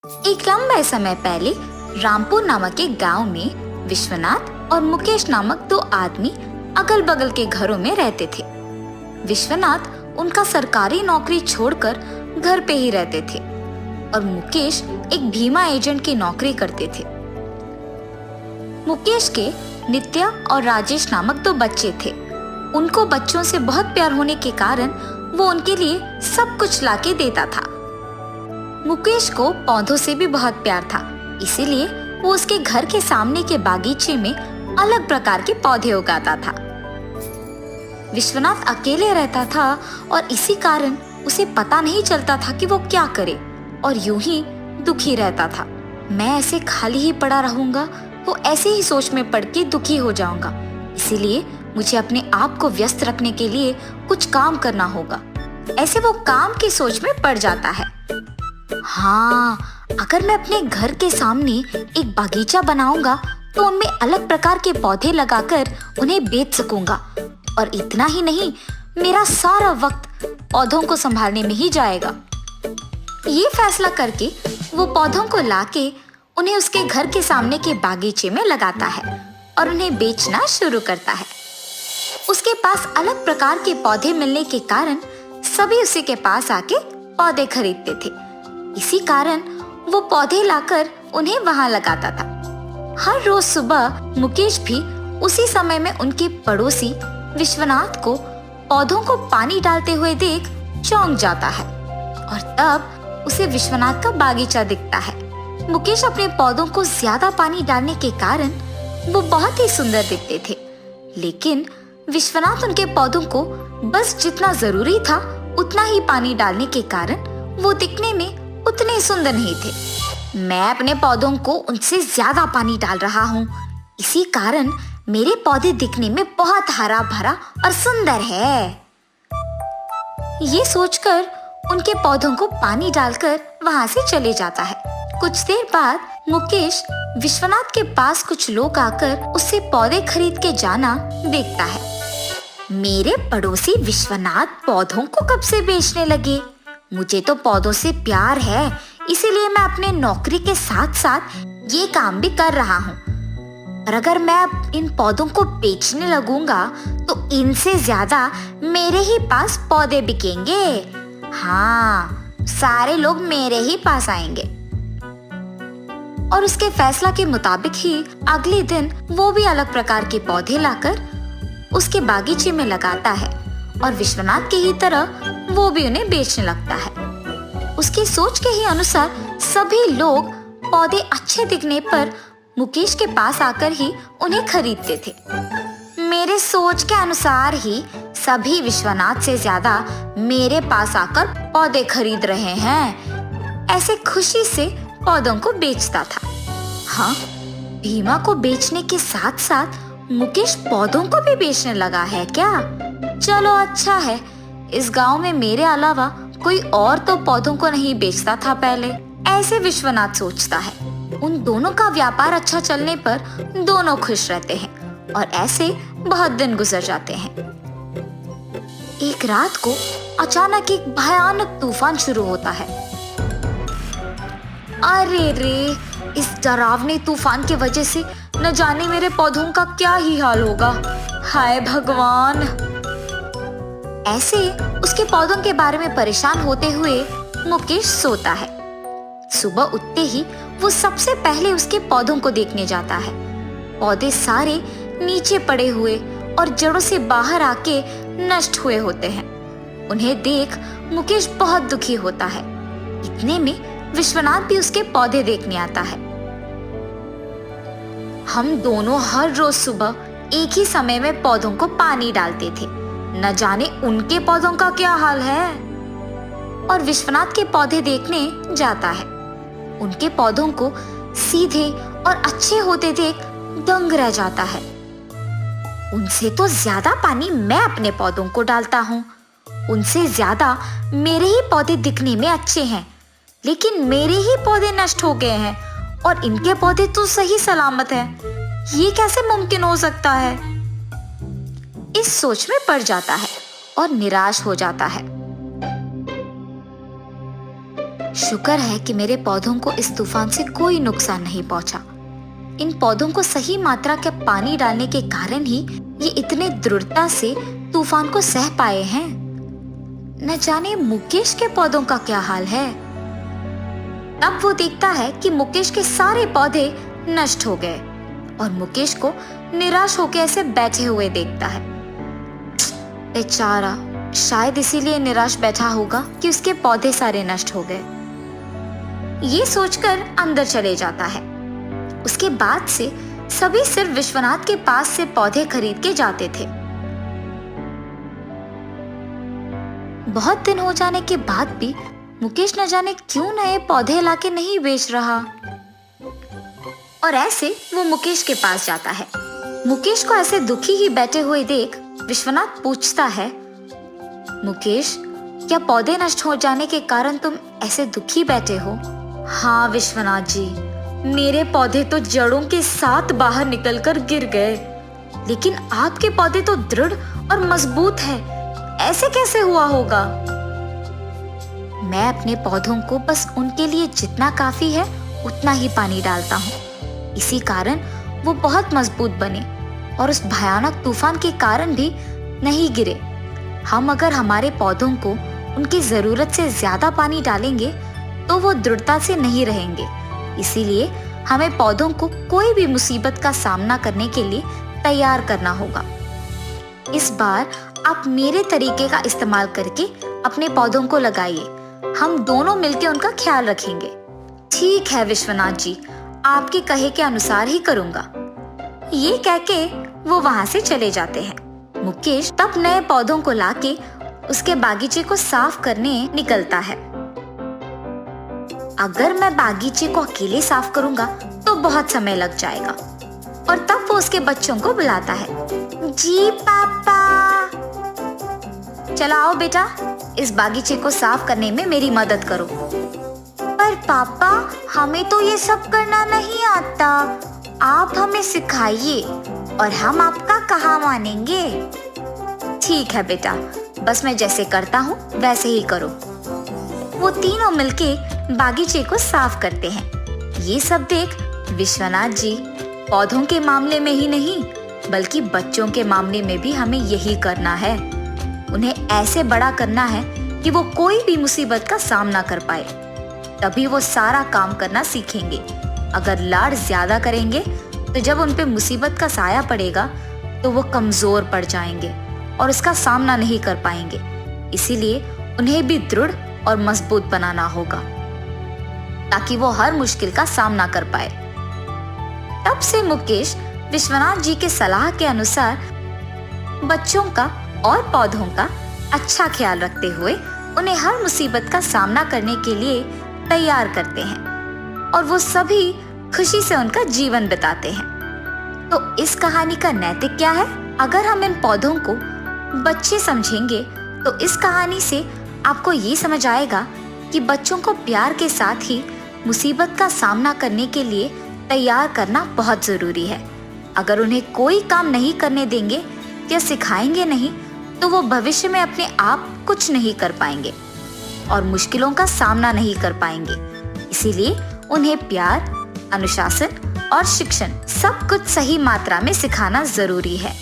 एक लंबे समय पहले रामपुर नामक एक गांव में विश्वनाथ और मुकेश नामक दो आदमी अगल बगल के घरों में रहते थे। विश्वनाथ उनका सरकारी नौकरी छोड़कर घर पे ही रहते थे और मुकेश एक बीमा एजेंट की नौकरी करते थे। मुकेश के नित्या और राजेश नामक दो बच्चे थे। उनको बच्चों से बहुत प्यार होने के कारण वो उनके लिए सब कुछ लाके देता था। मुकेश को पौधों से भी बहुत प्यार था, इसीलिए वो उसके घर के सामने के बागीचे में अलग प्रकार के पौधे उगाता था। विश्वनाथ अकेले रहता था और इसी कारण उसे पता नहीं चलता था कि वो क्या करे और यूं ही दुखी रहता था। मैं ऐसे खाली ही पड़ा रहूंगा तो ऐसे ही सोच में पड़ के दुखी हो जाऊंगा, इसीलिए मुझे अपने आप को व्यस्त रखने के लिए कुछ काम करना होगा। ऐसे वो काम की सोच में पड़ जाता है। हाँ, अगर मैं अपने घर के सामने एक बागीचा बनाऊंगा तो उनमें अलग प्रकार के पौधे लगाकर उन्हें बेच सकूंगा और इतना ही नहीं, मेरा सारा वक्त पौधों को संभालने में ही जाएगा। ये फैसला करके वो पौधों को लाके उन्हें उसके घर के सामने के बागीचे में लगाता है और उन्हें बेचना शुरू करता है। उसके पास अलग प्रकार के पौधे मिलने के कारण सभी उसी के पास आके पौधे खरीदते थे। इसी कारण वो पौधे लाकर उन्हें वहां लगाता था। हर रोज सुबह मुकेश भी उसी समय में उनके पड़ोसी विश्वनाथ को पौधों को पानी डालते हुए देख चौंक जाता है और तब उसे विश्वनाथ का बागीचा दिखता है। मुकेश अपने पौधों को ज्यादा पानी डालने के कारण वो बहुत ही सुंदर दिखते थे, लेकिन विश्वनाथ उनके पौधों को बस जितना जरूरी था उतना ही पानी डालने के कारण वो दिखने में उतने सुंदर नहीं थे। मैं अपने पौधों को उनसे ज्यादा पानी डाल रहा हूँ, इसी कारण मेरे पौधे दिखने में बहुत हरा भरा और सुंदर है। ये सोचकर उनके पौधों को पानी डालकर वहां से चले जाता है। कुछ देर बाद मुकेश विश्वनाथ के पास कुछ लोग आकर उससे पौधे खरीद के जाना देखता है। मेरे पड़ोसी विश्वनाथ पौधों को कब से बेचने लगे? मुझे तो पौधों से प्यार है, इसीलिए मैं अपने नौकरी के साथ साथ ये काम भी कर रहा हूँ। और अगर मैं इन पौधों को बेचने लगूंगा तो इनसे ज्यादा मेरे ही पास पौधे बिकेंगे। हाँ, सारे लोग मेरे ही पास आएंगे। और उसके फैसला के मुताबिक ही अगले दिन वो भी अलग प्रकार के पौधे लाकर उसके बागीचे में लगाता है और विश्वनाथ की ही तरह वो भी उन्हें बेचने लगता है। उसकी सोच के ही अनुसार सभी लोग पौधे अच्छे दिखने पर मुकेश के पास आकर ही उन्हें खरीदते थे। मेरे सोच के अनुसार ही सभी विश्वनाथ से ज्यादा मेरे पास आकर पौधे खरीद रहे हैं, ऐसे खुशी से पौधों को बेचता था। हाँ, भीमा को बेचने के साथ साथ मुकेश पौधों को भी बेचने लगा है क्या? चलो अच्छा है, इस गांव में मेरे अलावा कोई और तो पौधों को नहीं बेचता था पहले, ऐसे विश्वनाथ सोचता है। उन दोनों का व्यापार अच्छा चलने पर दोनों खुश रहते हैं और ऐसे बहुत दिन गुजर जाते हैं। एक रात को अचानक एक भयानक तूफान शुरू होता है। अरे रे, इस डरावने तूफान की वजह से न जाने मेरे पौधों का क्या ही हाल होगा। हाय भगवान! ऐसे उसके पौधों के बारे में परेशान होते हुए मुकेश सोता है। सुबह उठते ही वो सबसे पहले उसके पौधों को देखने जाता है। पौधे सारे नीचे पड़े हुए और जड़ों से बाहर आके नष्ट हुए होते हैं। उन्हें देख मुकेश बहुत दुखी होता है। इतने में विश्वनाथ भी उसके पौधे देखने आता है। हम दोनों हर रोज सुबह एक ही समय में पौधों को पानी डालते थे, न जाने उनके पौधों का क्या हाल है। और विश्वनाथ के पौधे देखने जाता है। उनके पौधों को सीधे और अच्छे होते देख दंग रह जाता है। उनसे तो ज्यादा पानी मैं अपने पौधों को डालता हूँ, उनसे ज्यादा मेरे ही पौधे दिखने में अच्छे हैं, लेकिन मेरे ही पौधे नष्ट हो गए हैं और इनके पौधे तो सही सलामत हैं। ये कैसे मुमकिन हो सकता है? इस सोच में पड़ जाता है और निराश हो जाता है। शुक्र है कि मेरे पौधों को इस तूफान से कोई नुकसान नहीं पहुंचा। इन पौधों को सही मात्रा का पानी डालने के कारण ही ये इतने दृढ़ता से तूफान को सह पाए हैं। न जाने मुकेश के पौधों का क्या हाल है। तब वो देखता है कि मुकेश के सारे पौधे नष्ट हो गए और मुकेश को निराश होकर ऐसे बैठे हुए देखता है। बेचारा, शायद इसीलिए निराश बैठा होगा कि उसके पौधे सारे नष्ट हो गए। ये सोचकर अंदर चले जाता है। उसके बाद से सभी सिर्फ विश्वनाथ के पास से पौधे खरीद के जाते थे। बहुत दिन हो जाने के बाद भी मुकेश न जाने क्यों नए पौधे लाके नहीं बेच रहा। और ऐसे वो मुकेश के पास जाता है। मुकेश को ऐसे दुखी ही बैठे हुए देख विश्वनाथ पूछता है, मुकेश, क्या पौधे नष्ट हो जाने के कारण तुम ऐसे दुखी बैठे हो? हाँ विश्वनाथ जी, मेरे पौधे तो जड़ों के साथ बाहर निकलकर गिर गए, लेकिन आपके पौधे तो दृढ़ और मजबूत है, ऐसे कैसे हुआ होगा? मैं अपने पौधों को बस उनके लिए जितना काफी है उतना ही पानी डालता हूँ। इसी कारण वो बहुत मजबूत बने और उस भयानक तूफान के कारण भी नहीं गिरे। हम अगर हमारे पौधों को उनकी जरूरत से ज्यादा पानी डालेंगे तो वो दृढ़ता से नहीं रहेंगे। इसीलिए हमें पौधों को कोई भी मुसीबत का सामना करने के लिए तैयार करना होगा। इस बार आप मेरे तरीके का इस्तेमाल करके अपने पौधों को लगाइए। हम दोनों मिलकर उनका ख्याल रखेंगे। ठीक है विश्वनाथ जी, आपके कहे के अनुसार ही करूंगा। ये कह के वो वहां से चले जाते हैं। मुकेश तब नए पौधों को लाके उसके बागीचे को साफ करने निकलता है। अगर मैं बागीचे को अकेले साफ करूंगा तो बहुत समय लग जाएगा। और तब वो उसके बच्चों को बुलाता है। जी पापा, चलो आओ बेटा, इस बागीचे को साफ करने में मेरी मदद करो। पर पापा, हमें तो ये सब करना नहीं आता, आप हमें सिखाइए और हम आपका कहाँ मानेंगे। ठीक है बेटा, बस मैं जैसे करता हूँ वैसे ही करो। वो तीनों मिलके बागीचे को साफ करते हैं। ये सब देख विश्वनाथ जी, पौधों के मामले में ही नहीं बल्कि बच्चों के मामले में भी हमें यही करना है। उन्हें ऐसे बड़ा करना है कि वो कोई भी मुसीबत का सामना कर पाए, तभी वो सारा काम करना सीखेंगे। अगर लाड ज्यादा करेंगे तो जब उन पे मुसीबत का साया पड़ेगा तो वो कमजोर पड़ जाएंगे और उसका सामना नहीं कर पाएंगे। इसीलिए उन्हें भी दृढ़ और मजबूत बनाना होगा ताकि वो हर मुश्किल का सामना कर पाए। तब से मुकेश विश्वनाथ जी के सलाह के अनुसार बच्चों का और पौधों का अच्छा ख्याल रखते हुए उन्हें हर मुसीबत का सामना करने के लिए तैयार करते हैं और वो सभी खुशी से उनका जीवन बिताते हैं। तो इस कहानी का नैतिक क्या है? अगर हम इन पौधों को बच्चे समझेंगे तो इस कहानी से आपको ये समझ आएगा कि बच्चों को प्यार के साथ ही मुसीबत का सामना करने के लिए तैयार करना बहुत जरूरी है। अगर उन्हें कोई काम नहीं करने देंगे या सिखाएंगे नहीं तो वो भविष्य में अपने आप कुछ नहीं कर पाएंगे और मुश्किलों का सामना नहीं कर पाएंगे। इसीलिए उन्हें प्यार, अनुशासन और शिक्षण सब कुछ सही मात्रा में सिखाना जरूरी है।